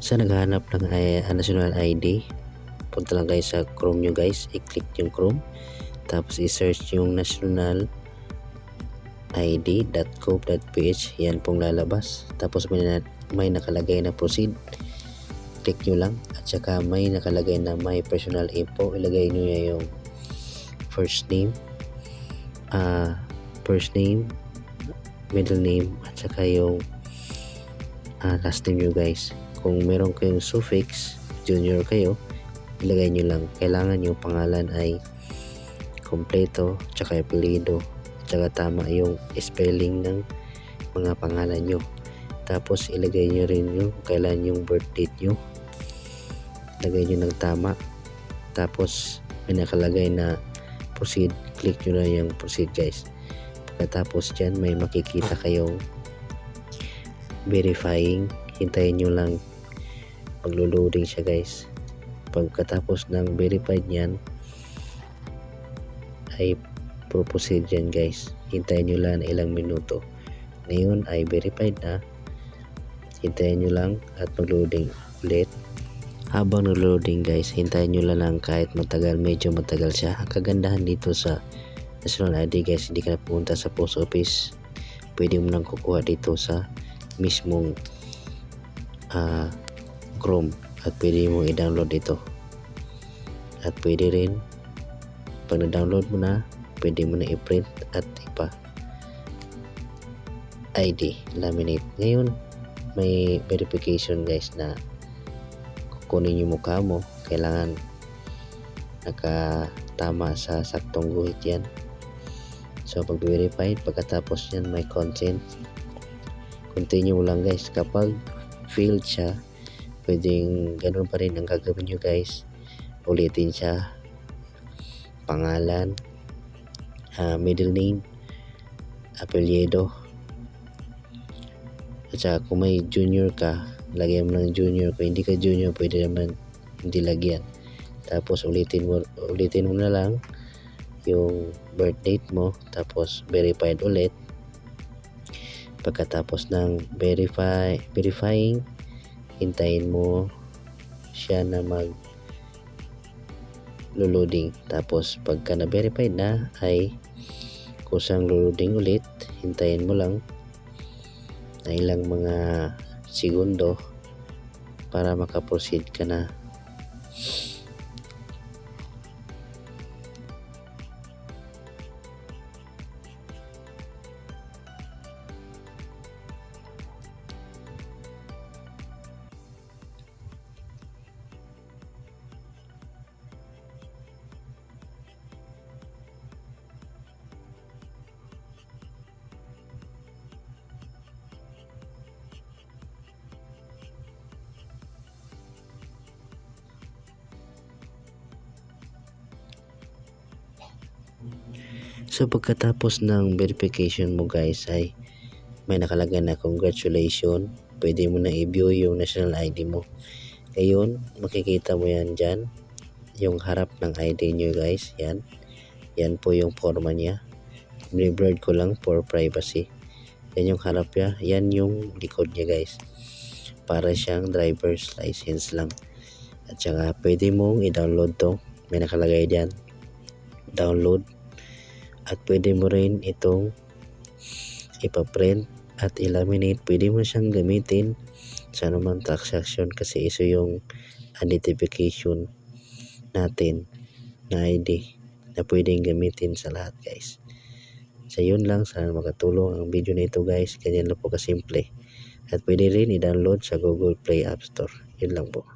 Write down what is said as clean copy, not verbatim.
Sa naghahanap ng national ID, punta lang guys sa Chrome nyo guys, i-click yung Chrome, tapos i-search yung nationalid.gov.ph, yan pong lalabas. Tapos may nakalagay na proceed, click nyo lang, at saka may nakalagay na my personal info, ilagay nyo yung first name, middle name, at saka yung last name nyo guys. Kung meron kayong suffix, junior kayo, ilagay nyo lang. Kailangan yung pangalan ay kompleto, tsaka apelyido, tsaka tama yung spelling ng mga pangalan nyo. Tapos ilagay nyo rin yung kailan yung birth date nyo, ilagay nyo ng tama. Tapos may nakalagay na proceed, click nyo na yung proceed guys. Pagkatapos dyan may makikita kayong verifying, hintayin nyo lang, maglo-loading siya guys. Pagkatapos ng verified nyan ay proceed yan guys, hintayin nyo lang ilang minuto. Ngayon ay verified na, hintayin nyo lang at mag-loading ulit. Habang nag-loading guys, hintayin nyo lang kahit medyo matagal siya. Ang kagandahan dito sa national ID guys, hindi ka na pumunta sa post office, pwede mo nang kukuha dito sa mismong Chrome, at pwede mo i-download ito. At pwede rin pag na-download mo na, pwede mo na i-print at ID, laminate. Ngayon may verification guys na kukunin yung mukha mo, kailangan nakatama sa saktong guhit yan. So pag verified, pagkatapos yan may consent, continue lang guys. Kapag failed siya, pwedeng ganun pa rin ang gagawin nyo guys, ulitin siya, pangalan, middle name, apelyido, at saka kung may junior ka, lagyan mo ng junior. Kung hindi ka junior, pwede naman hindi lagyan. Tapos ulitin mo na lang yung birth date mo, tapos verified ulit. Pagkatapos ng verifying, hintayin mo siya na loading. Tapos pagka na verified na ay kusang loading ulit, hintayin mo lang na ilang mga segundo para makaproceed ka na. So pagkatapos ng verification mo guys ay may nakalagay na congratulations, pwede mo na i-view yung national ID mo. Ngayon makikita mo yan dyan, yung harap ng ID nyo guys, yan po yung forma niya. Blurred ko lang for privacy. Yan yung harap niya, yan yung likod niya guys, para siyang driver's license lang. At saka pwede mong i-download to, may nakalagay dyan download. At pwede mo rin itong ipaprint at i-laminate. Pwede mo siyang gamitin sa anumang transaction kasi iso yung identification natin na ID na pwedeng gamitin sa lahat guys. So yun lang, sana makatulong ang video na ito guys. Ganyan lang po kasimple. At pwede rin i-download sa Google Play App Store. Yun lang po.